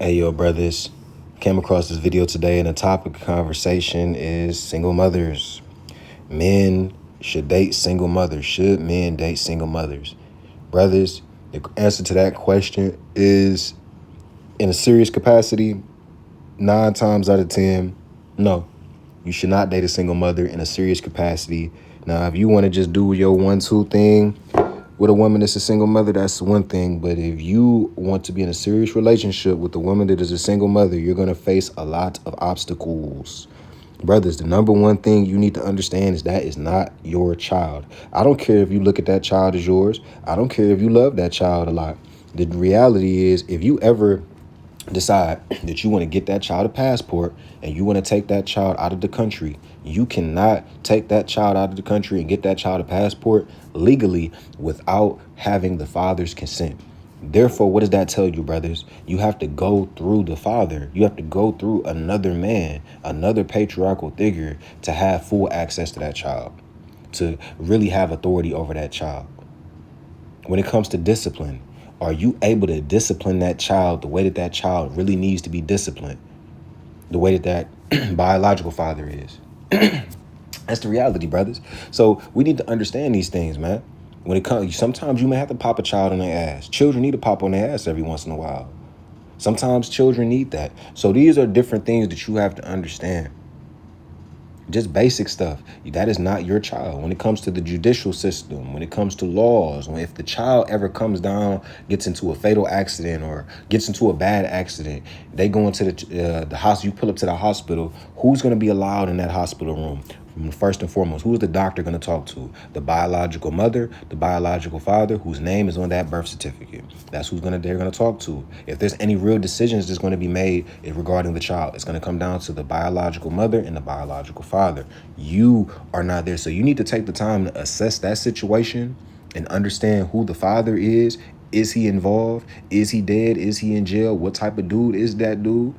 Hey, yo, brothers. Came across this video today, and the topic of conversation is single mothers. Men should date single mothers. Should men date single mothers? Brothers, the answer to that question is, in a serious capacity, 9 times out of 10, no. You should not date a single mother in a serious capacity. Now, if you want to just do your 1-2 thing with a woman that's a single mother, that's one thing. But if you want to be in a serious relationship with a woman that is a single mother, you're going to face a lot of obstacles. Brothers, the number one thing you need to understand is that is not your child. I don't care if you look at that child as yours. I don't care if you love that child a lot. The reality is, if you ever decide that you want to get that child a passport and you want to take that child out of the country, you cannot take that child out of the country and get that child a passport legally without having the father's consent. Therefore, what does that tell you, brothers? You have to go through the father. You have to go through another man, another patriarchal figure to have full access to that child, to really have authority over that child. When it comes to discipline, are you able to discipline that child the way that that child really needs to be disciplined? The way that that biological father is. That's the reality, brothers. So we need to understand these things, man. When it comes, sometimes you may have to pop a child on their ass. Children need to pop on their ass every once in a while. Sometimes children need that. So these are different things that you have to understand. Just basic stuff. That is not your child. When it comes to the judicial system, when it comes to laws, if the child ever comes down, gets into a fatal accident or gets into a bad accident, they go into the house, you pull up to the hospital, who's going to be allowed in that hospital room? First and foremost, who is the doctor going to talk to? The biological mother, the biological father, whose name is on that birth certificate. That's who's they're going to talk to. If there's any real decisions that's going to be made regarding the child, it's going to come down to the biological mother and the biological father. You are not there. So you need to take the time to assess that situation and understand who the father is. Is he involved? Is he dead? Is he in jail? What type of dude is that dude?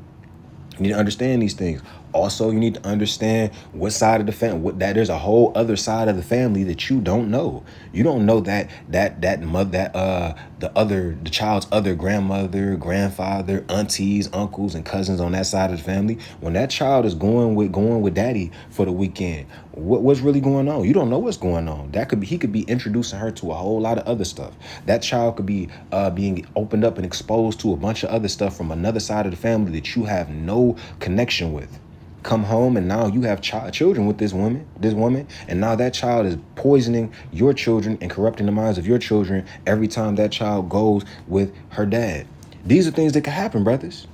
You need to understand these things. Also, you need to understand what side of the family, that there's a whole other side of the family that you don't know. You don't know that the child's other grandmother, grandfather, aunties, uncles, and cousins on that side of the family. When that child is going with daddy for the weekend, what's really going on? You don't know what's going on. He could be introducing her to a whole lot of other stuff. That child could be being opened up and exposed to a bunch of other stuff from another side of the family that you have no connection with. Come home and now you have children with this woman, and now that child is poisoning your children and corrupting the minds of your children every time that child goes with her dad. These are things that can happen, brothers.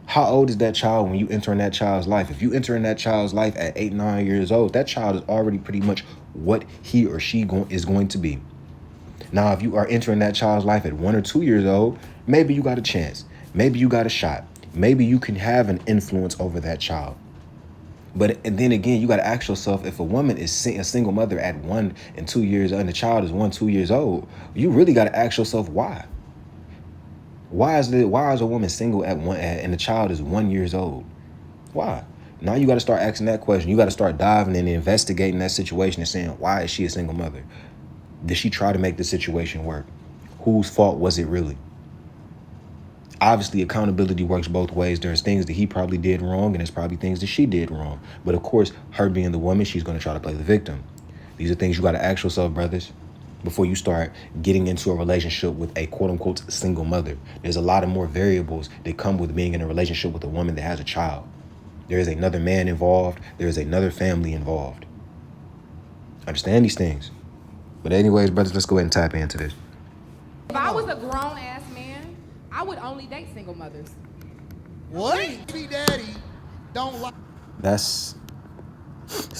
How old is that child when you enter in that child's life? If you enter in that child's life at 8, 9 years old, that child is already pretty much what he or she is going to be. Now, if you are entering that child's life at 1 or 2 years old, maybe you got a chance. Maybe you got a shot. Maybe you can have an influence over that child. And then again, you got to ask yourself, if a woman is a single mother at 1 and 2 years old, and the child is 1, 2 years old, you really got to ask yourself why. Why is a woman single at 1 and the child is 1 years old? Why? Now you got to start asking that question. You got to start diving and investigating that situation and saying, why is she a single mother? Did she try to make the situation work? Whose fault was it really? Obviously, accountability works both ways. There's things that he probably did wrong, and there's probably things that she did wrong. But of course, her being the woman, she's going to try to play the victim. These are things you got to ask yourself, brothers, before you start getting into a relationship with a quote-unquote single mother. There's a lot of more variables that come with being in a relationship with a woman that has a child. There is another man involved. There is another family involved. Understand these things. But anyways, brothers, let's go ahead and tap into this. If I was a grown-ass man, I would only date single mothers. What? Baby daddy don't like. It's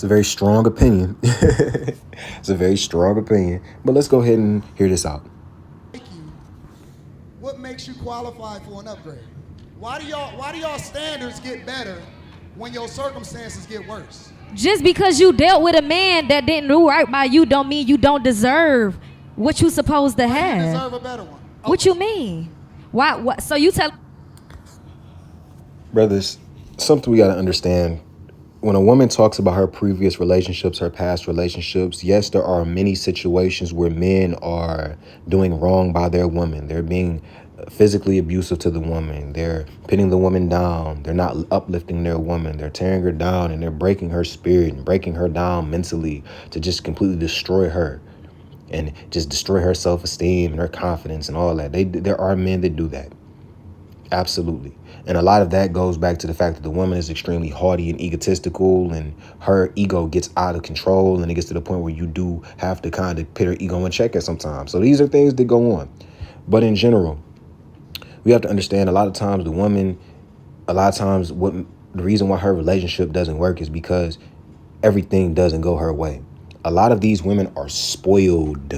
a very strong opinion. It's a very strong opinion. But let's go ahead and hear this out. What makes you qualified for an upgrade? Why do y'all standards get better when your circumstances get worse? Just because you dealt with a man that didn't do right by you don't mean you don't deserve what you supposed to have. You deserve a better one. Okay. What you mean? Why? What? So you tell... Brothers, something we got to understand. When a woman talks about her previous relationships, her past relationships, yes, there are many situations where men are doing wrong by their woman. They're being physically abusive to the woman. They're pinning the woman down. They're not uplifting their woman. They're tearing her down, and they're breaking her spirit and breaking her down mentally to just completely destroy her and just destroy her self-esteem and her confidence and all that. There are men that do that. Absolutely. And a lot of that goes back to the fact that the woman is extremely haughty and egotistical, and her ego gets out of control, and it gets to the point where you do have to kind of put her ego in check at sometimes. So these are things that go on. But in general, we have to understand a lot of times what the reason why her relationship doesn't work is because everything doesn't go her way. A lot of these women are spoiled.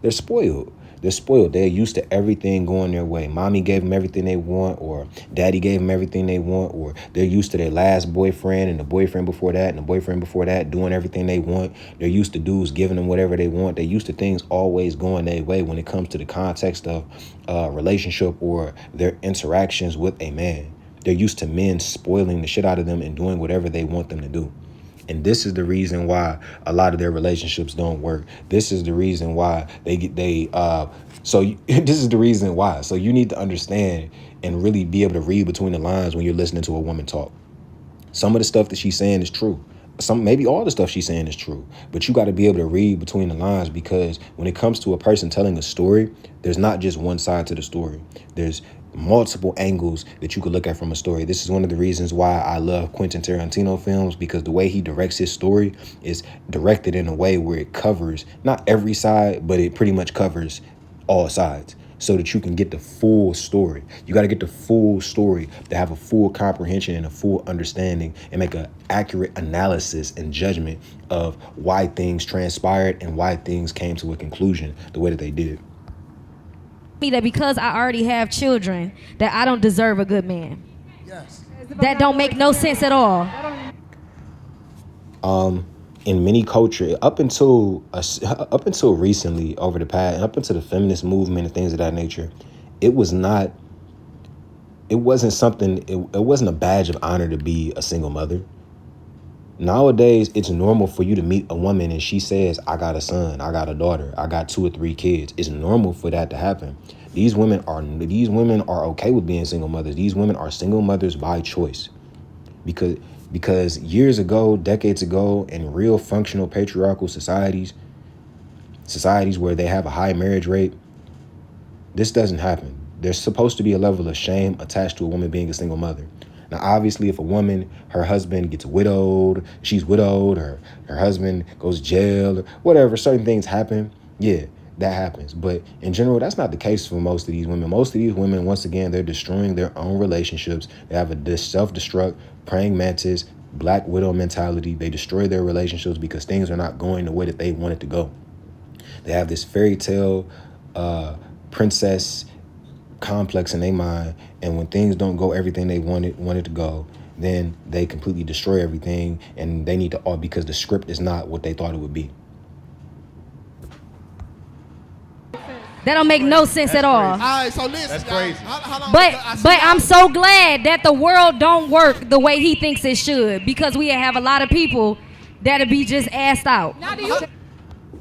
They're spoiled. They're spoiled. They're used to everything going their way. Mommy gave them everything they want, or daddy gave them everything they want, or they're used to their last boyfriend and the boyfriend before that and the boyfriend before that doing everything they want. They're used to dudes giving them whatever they want. They're used to things always going their way when it comes to the context of relationship or their interactions with a man. They're used to men spoiling the shit out of them and doing whatever they want them to do. And this is the reason why a lot of their relationships don't work. This is the reason why this is the reason why. So you need to understand and really be able to read between the lines when you're listening to a woman talk. Some of the stuff that she's saying is true. Maybe all the stuff she's saying is true, but you got to be able to read between the lines, because when it comes to a person telling a story, there's not just one side to the story. There's multiple angles that you could look at from a story. This is one of the reasons why I love Quentin Tarantino films, because the way he directs his story is directed in a way where it covers not every side, but it pretty much covers all sides, so that you can get the full story. You got to get the full story to have a full comprehension and a full understanding and make an accurate analysis and judgment of why things transpired and why things came to a conclusion the way that they did. That because I already have children, that I don't deserve a good man. Yes. That don't make no sense at all. In many culture, up until recently, over the past, and up until the feminist movement and things of that nature, it wasn't a badge of honor to be a single mother. Nowadays, it's normal for you to meet a woman and she says, I got a son, I got a daughter, I got 2 or 3 kids. It's normal for that to happen. These women are okay with being single mothers. These women are single mothers by choice. Because years ago, decades ago, in real functional patriarchal societies where they have a high marriage rate, this doesn't happen. There's supposed to be a level of shame attached to a woman being a single mother. Now, obviously, if a woman, her husband gets widowed, she's widowed, or her husband goes to jail, or whatever, certain things happen, yeah, that happens. But in general, that's not the case for most of these women. Most of these women, once again, they're destroying their own relationships. They have a self-destruct, praying mantis, black widow mentality. They destroy their relationships because things are not going the way that they want it to go. They have this fairy tale princess complex in their mind, and when things don't go everything they wanted to go, then they completely destroy everything, and they need to all because the script is not what they thought it would be. That don't make no sense at all. All right, so listen, That's y'all. crazy. How long- But I see but y'all- I'm so glad that the world don't work the way he thinks it should, because we have a lot of people that'll be just assed out. Now do you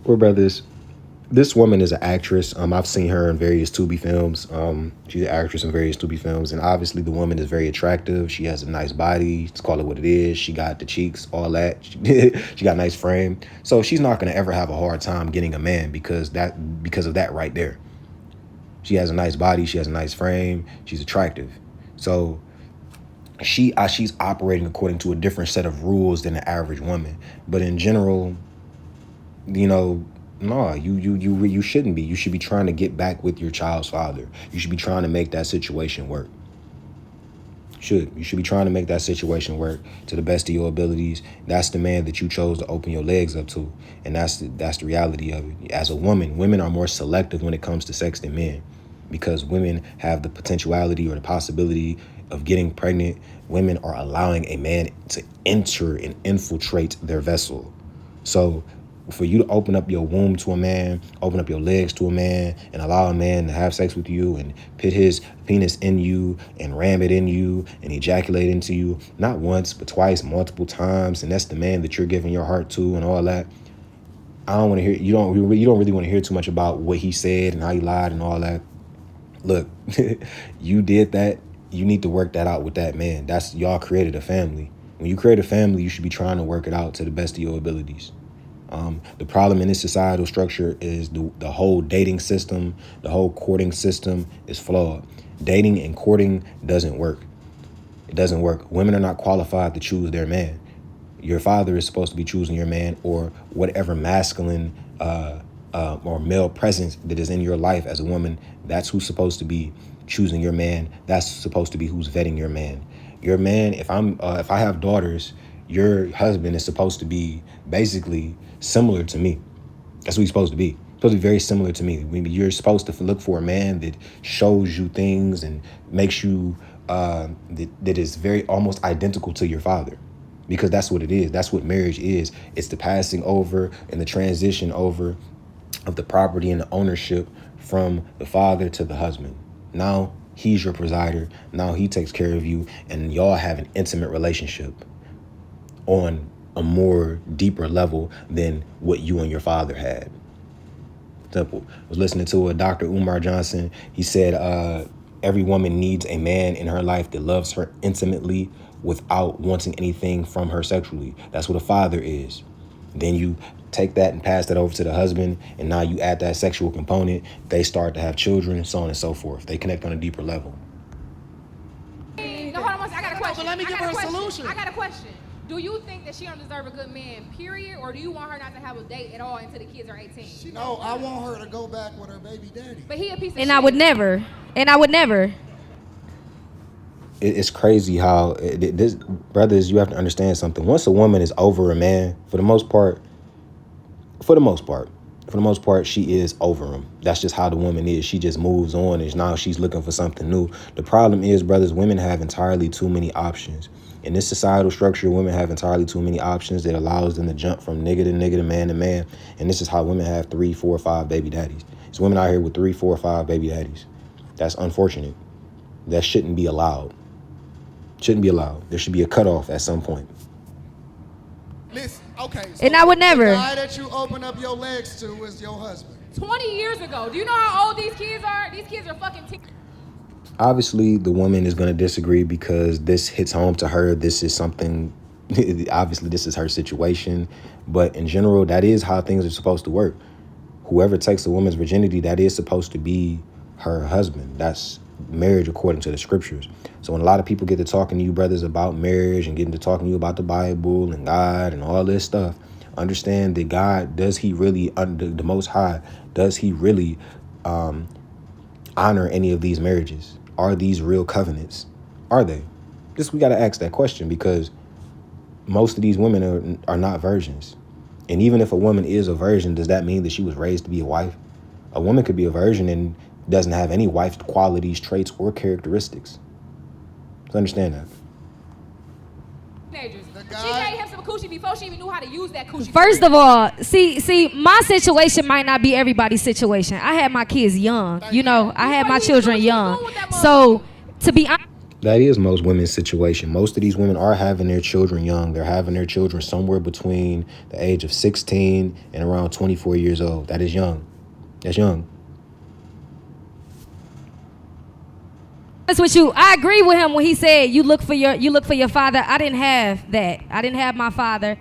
We're brothers. This woman is an actress. I've seen her in various Tubi films. She's an actress in various Tubi films, and obviously the woman is very attractive. She has a nice body. Let's call it what it is. She got the cheeks, all that. She got a nice frame. So she's not going to ever have a hard time getting a man because of that right there. She has a nice body. She has a nice frame. She's attractive. So she's operating according to a different set of rules than the average woman. But in general, no, you shouldn't be. You should be trying to get back with your child's father. You should be trying to make that situation work. You should be trying to make that situation work to the best of your abilities. That's the man that you chose to open your legs up to, and that's the reality of it. As a woman, women are more selective when it comes to sex than men, because women have the potentiality or the possibility of getting pregnant. Women are allowing a man to enter and infiltrate their vessel. So for you to open up your womb to a man, open up your legs to a man, and allow a man to have sex with you and put his penis in you and ram it in you and ejaculate into you, not once, but twice, multiple times, and that's the man that you're giving your heart to and all that. I don't want to hear, you don't really want to hear too much about what he said and how he lied and all that. look, you did that. You need to work that out with that man. That's y'all created a family. When you create a family, you should be trying to work it out to the best of your abilities. The problem in this societal structure is the whole dating system, the whole courting system is flawed. Dating and courting doesn't work. It doesn't work. Women are not qualified to choose their man. Your father is supposed to be choosing your man, or whatever masculine or male presence that is in your life as a woman. That's who's supposed to be choosing your man. That's supposed to be who's vetting your man. Your man, if I have daughters, your husband is supposed to be basically similar to me. That's what he's supposed to be. He's supposed to be very similar to me. You're supposed to look for a man that shows you things and makes you that is very almost identical to your father, because that's what it is. That's what marriage is. It's the passing over and the transition over of the property and the ownership from the father to the husband. Now he's your presider. Now he takes care of you, and y'all have an intimate relationship on a more deeper level than what you and your father had. Simple. I was listening to a Dr. Umar Johnson. He said every woman needs a man in her life that loves her intimately without wanting anything from her sexually. That's what a father is. Then you take that and pass that over to the husband, and now you add that sexual component. They start to have children, so on and so forth. They connect on a deeper level. No, hold on one second. I got a question. But let me give her a solution. I got a question. Do you think that she don't deserve a good man, period? Or do you want her not to have a date at all until the kids are 18? No, I want her to go back with her baby daddy. But he a piece of shit. And I would never. It's crazy how this, brothers, you have to understand something. Once a woman is over a man, for the most part, she is over him. That's just how the woman is. She just moves on, and now she's looking for something new. The problem is, brothers, women have entirely too many options. In this societal structure, women have entirely too many options that allows them to jump from nigga to nigga to man. And this is how women have 3, 4, 5 baby daddies. There's women out here with 3, 4, 5 baby daddies. That's unfortunate. That shouldn't be allowed. Shouldn't be allowed. There should be a cutoff at some point. Listen, okay. So And I would never. The guy that you open up your legs to is your husband. 20 years ago. Do you know how old these kids are? These kids are fucking Obviously, the woman is going to disagree because this hits home to her. This is something, obviously, this is her situation. But in general, that is how things are supposed to work. Whoever takes a woman's virginity, that is supposed to be her husband. That's marriage according to the scriptures. So when a lot of people get to talking to you, brothers, about marriage and getting to talking to you about the Bible and God and all this stuff, understand that God, does he really, under the Most High, does he really honor any of these marriages? Are these real covenants? Are they? We got to ask that question, because most of these women are not virgins. And even if a woman is a virgin, does that mean that she was raised to be a wife? A woman could be a virgin and doesn't have any wife qualities, traits, or characteristics. So understand that. teenagers. She gave him some coochie before she even knew how to use that coochie. First of all, see, my situation might not be everybody's situation. I had my kids young. You know, I had my children young. So, to be honest, that is most women's situation. Most of these women are having their children young. They're having their children somewhere between the age of 16 and around 24 years old. That is young. That's young. with you, I agree with him when he said you look for your father. I didn't have that. I didn't have my father.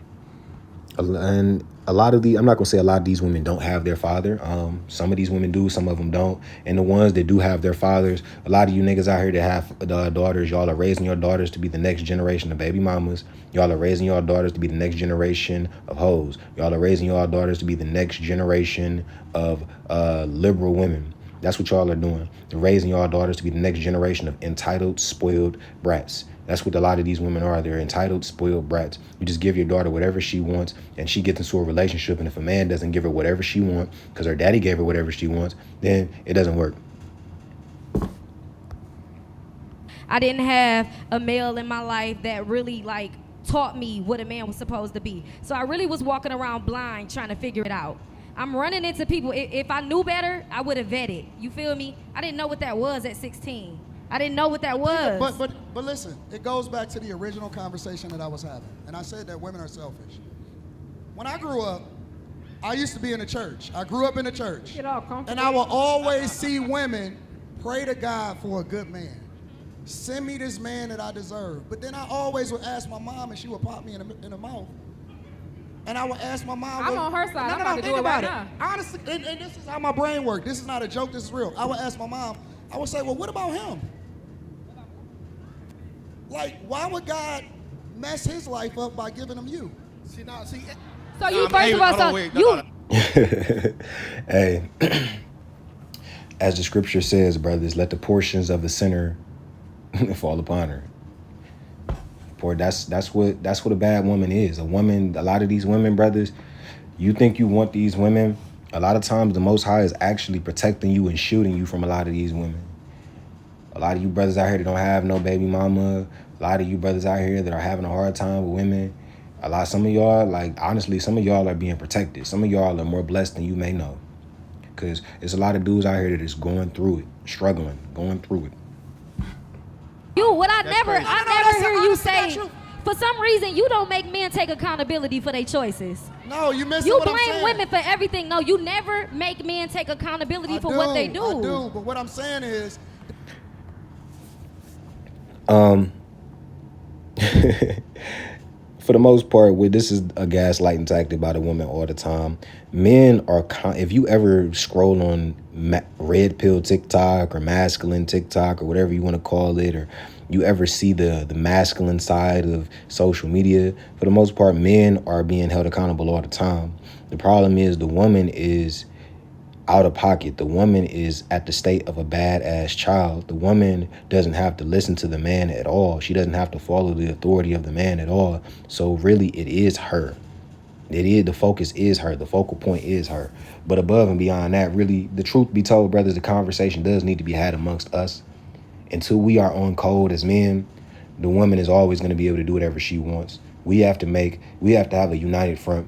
And a lot of I'm not gonna say a lot of these women don't have their father. Some of these women do, some of them don't. And the ones that do have their fathers, a lot of you niggas out here that have daughters, y'all are raising your daughters to be the next generation of baby mamas. Y'all are raising your daughters to be the next generation of hoes. Y'all are raising your daughters to be the next generation of liberal women. That's what y'all are doing. They're raising y'all daughters to be the next generation of entitled, spoiled brats. That's what a lot of these women are. They're entitled, spoiled brats. You just give your daughter whatever she wants, and she gets into a relationship, and if a man doesn't give her whatever she wants, because her daddy gave her whatever she wants, then it doesn't work. I didn't have a male in my life that really, taught me what a man was supposed to be. So I really was walking around blind trying to figure it out. I'm running into people. If I knew better, I would have vetted. You feel me? I didn't know what that was at 16. I didn't know what that was. Yeah, but listen, it goes back to the original conversation that I was having. And I said that women are selfish. When I grew up, I used to be in the church. I grew up in the church. Get all comfortable. And I will always see women pray to God for a good man. Send me this man that I deserve. But then I always would ask my mom, and she would pop me in the mouth. And I would ask my mom. I'm on her side. I'm about to think do it about right now. Honestly, and this is how my brain works. This is not a joke. This is real. I would ask my mom. I would say, well, what about him? Like, why would God mess his life up by giving him you? So you first of all, so you. Hey, as the scripture says, brothers, let the portions of the sinner fall upon her. For that's what a bad woman is. A woman, a lot of these women, brothers, you think you want these women, a lot of times the Most High is actually protecting you and shielding you from a lot of these women. A lot of you brothers out here that don't have no baby mama, a lot of you brothers out here that are having a hard time with women, some of y'all, like, honestly, some of y'all are being protected. Some of y'all are more blessed than you may know. Because there's a lot of dudes out here that is going through it, struggling, going through it. I never hear you say, for some reason, you don't make men take accountability for their choices. No, you missing You what I'm saying. blame women for everything. No, you never make men take accountability for what they do. I do, but what I'm saying is... For the most part, this is a gaslighting tactic by the women all the time. Men are, if you ever scroll on red pill TikTok or masculine TikTok or whatever you want to call it, or you ever see the masculine side of social media, for the most part, men are being held accountable all the time. The problem is the woman is out of pocket. The woman is at the state of a badass child. The woman doesn't have to listen to the man at all. She doesn't have to follow the authority of the man at all. So really, it is her. The focus is her. The focal point is her. But above and beyond that, really, the truth be told, brothers, the conversation does need to be had amongst us. Until we are on code as men, the woman is always going to be able to do whatever she wants. We have to have a united front.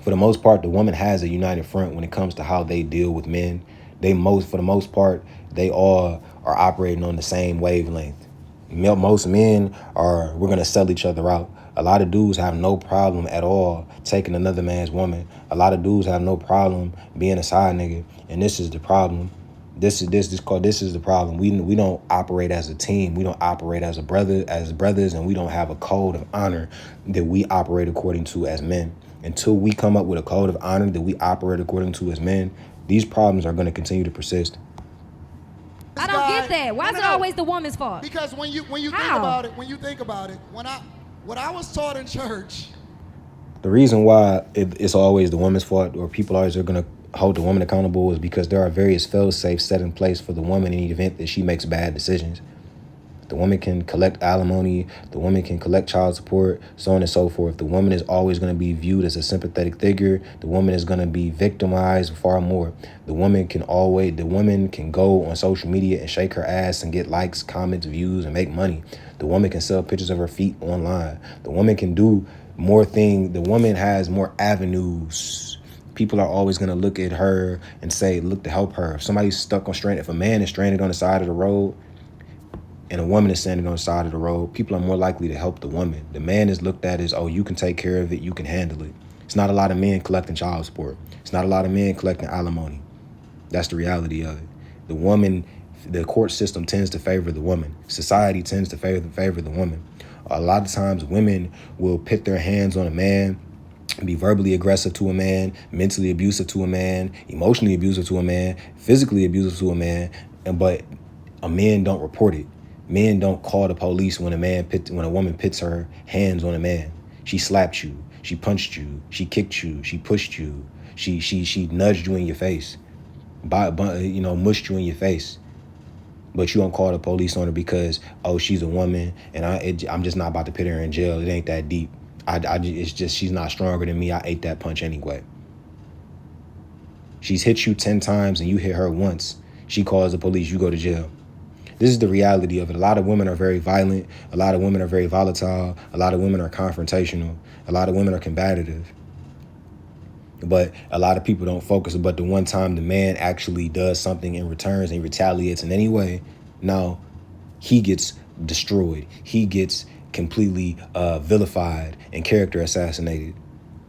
For the most part, the woman has a united front when it comes to how they deal with men. For the most part, they all are operating on the same wavelength. Most men we're going to sell each other out. A lot of dudes have no problem at all taking another man's woman. A lot of dudes have no problem being a side nigga. And this is the problem. This is the problem. We don't operate as a team. We don't operate as brothers, and we don't have a code of honor that we operate according to as men. Until we come up with a code of honor that we operate according to as men, these problems are going to continue to persist. I don't get that. Why is it always the woman's fault? Because when you think about it, what I was taught in church. The reason why it's always the woman's fault, or people always are going to hold the woman accountable, is because there are various fail-safes set in place for the woman in the event that she makes bad decisions. The woman can collect alimony, the woman can collect child support, so on and so forth. The woman is always going to be viewed as a sympathetic figure. The woman is going to be victimized far more. The woman can go on social media and shake her ass and get likes, comments, views, and make money. The woman can sell pictures of her feet online. The woman can do more things. The woman has more avenues. People are always going to look at her and say, look to help her. If if a man is stranded on the side of the road, and a woman is standing on the side of the road, people are more likely to help the woman. The man is looked at as, oh, you can take care of it, you can handle it. It's not a lot of men collecting child support. It's not a lot of men collecting alimony. That's the reality of it. The woman, the court system tends to favor the woman. Society tends to favor the woman. A lot of times women will put their hands on a man, be verbally aggressive to a man, mentally abusive to a man, emotionally abusive to a man, physically abusive to a man, but a man don't report it. Men don't call the police when a woman puts her hands on a man. She slapped you, she punched you, she kicked you, she pushed you, she nudged you in your face, mushed you in your face. But you don't call the police on her because, oh, she's a woman and I'm just not about to put her in jail. It ain't that deep. It's just she's not stronger than me. I ate that punch anyway. She's hit you 10 times and you hit her once. She calls the police, you go to jail. This is the reality of it. A lot of women are very violent. A lot of women are very volatile. A lot of women are confrontational. A lot of women are combative. But a lot of people don't focus. But the one time the man actually does something and returns and retaliates in any way, now he gets destroyed. He gets completely vilified and character assassinated.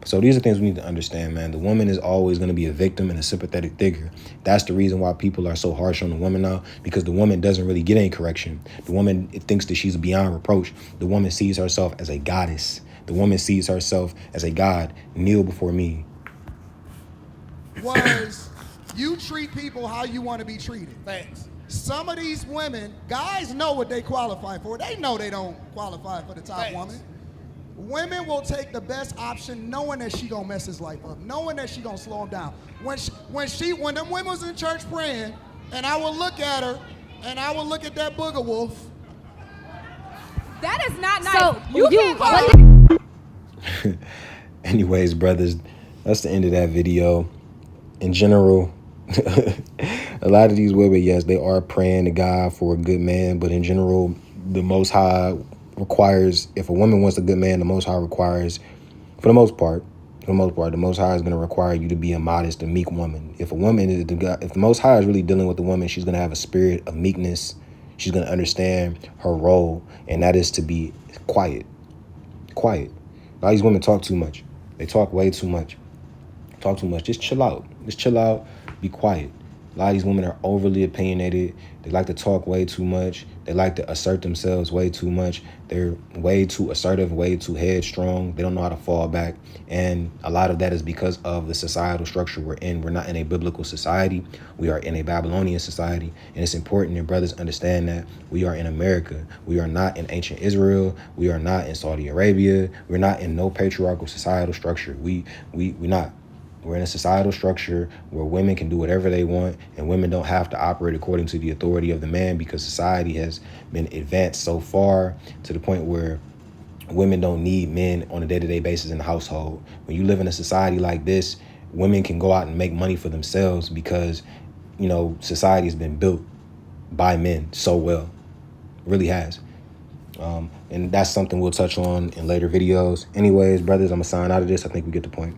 So these are things we need to understand, man. The woman is always going to be a victim and a sympathetic figure. That's the reason why people are so harsh on the woman now, because the woman doesn't really get any correction. The woman thinks that she's beyond reproach. The woman sees herself as a goddess. The woman sees herself as a god. Kneel before me. Was you treat people how you want to be treated. Thanks. Some of these women, guys know what they qualify for. They know they don't qualify for the top Thanks. woman. Women will take the best option knowing that she gonna mess his life up, knowing that she gonna slow him down. When them women was in church praying, and I would look at her, and I would look at that booger wolf. That is not nice. So you you, can't call Anyways, brothers, that's the end of that video. In general, a lot of these women, yes, they are praying to God for a good man, but in general, the Most High requires, if a woman wants a good man, the Most High requires, for the most part, the Most High is going to require you to be a modest and meek woman. If a woman is, if the Most High is really dealing with the woman, she's going to have a spirit of meekness. She's going to understand her role, and that is to be quiet. Quiet. A lot of these women talk too much. They talk way too much. Talk too much. Just chill out. Just chill out. Be quiet. A lot of these women are overly opinionated. They like to talk way too much. They like to assert themselves way too much. They're way too assertive, way too headstrong. They don't know how to fall back. And a lot of that is because of the societal structure we're in. We're not in a biblical society. We are in a Babylonian society. And it's important that brothers understand that we are in America. We are not in ancient Israel. We are not in Saudi Arabia. We're not in no patriarchal societal structure. We're not. We're in a societal structure where women can do whatever they want, and women don't have to operate according to the authority of the man, because society has been advanced so far to the point where women don't need men on a day-to-day basis in the household. When you live in a society like this, women can go out and make money for themselves because, you know, society has been built by men so well. It really has. And that's something we'll touch on in later videos. Anyways, brothers, I'm going to sign out of this. I think we get the point.